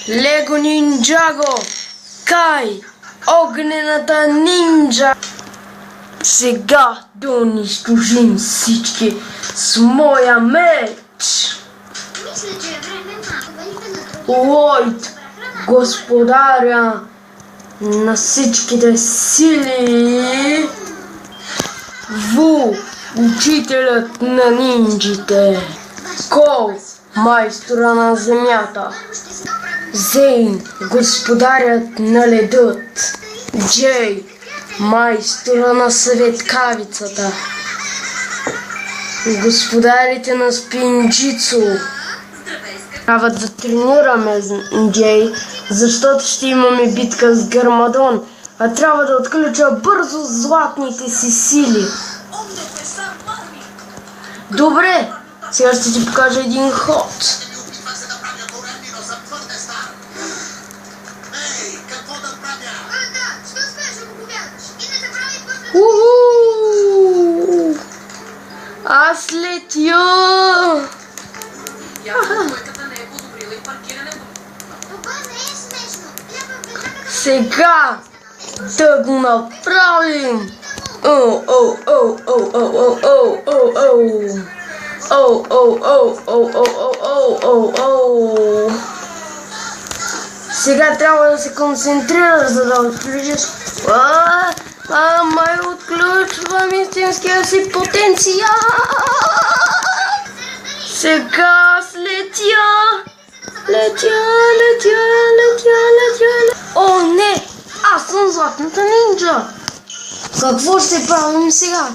Лего Нинджаго! Кай! Огнената нинджа! Сега да унищожим всички с моя меч! Лойд, господаря на всичките сили! Ву, учителят на нинджите! Кол, майстора на земята! Зейн, господарят на ледът! Джей, майстора на съветкавицата! Господарите на спинджицу! Трябва да тренираме, Джей, защото ще имаме битка с Гармадон, а трябва да отключа бързо златните си сили. Добре, сега ще ти покажа един ход. Аз летя! Сега да го направим! Сега трябва да се концентрираш, за да отключиш. Май отключвам истинския си потенциал! Сега аз летя! О, не! Аз съм златната нинджа! Какво ще правим сега?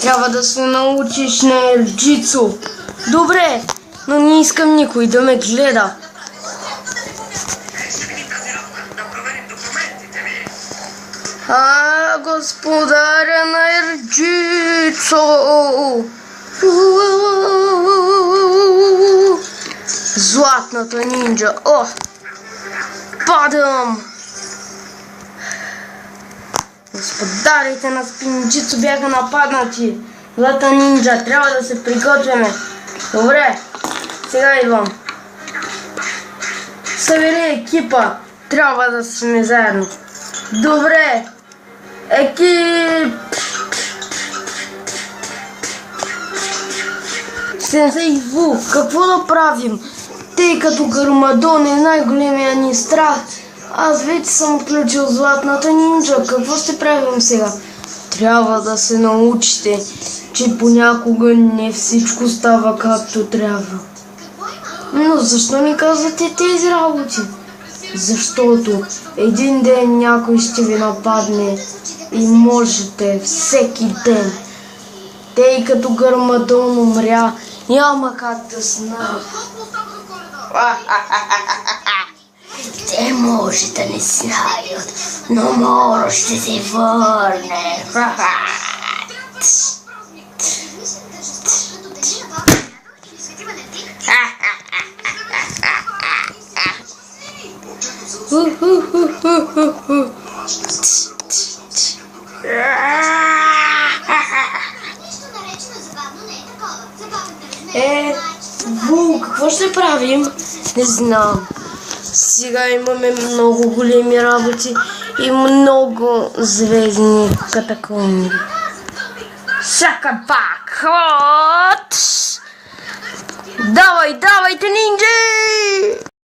Трябва да се научиш на ерджицу. Добре, но не искам никой да ме гледа. Господаря на ерджицу! Златната нинджа! О! Падам! Господарите на спинджицу бяха нападнати. Злата нинджа, трябва да се приготвяме. Добре, сега идвам. Събери екипа. Трябва да сме заедно. Добре. Екип. Сенсей Ву, какво да правим? Тъй като Гармадон е най-големия ни страх. Аз вече съм отключил златната нинджа. Какво ще правим сега? Трябва да се научите, че понякога не всичко става както трябва. Но защо ми казвате тези работи? Защото един ден някой ще ви нападне и можете всеки ден. Тъй като Гармадон умря, няма как да знаят. Те може да не знаят, но Моро ще се върне. Ву, какво ще правим? Не знам. Сега имаме много големи работи и много звездни катакомби. Сака пак! Давайте, нинджи!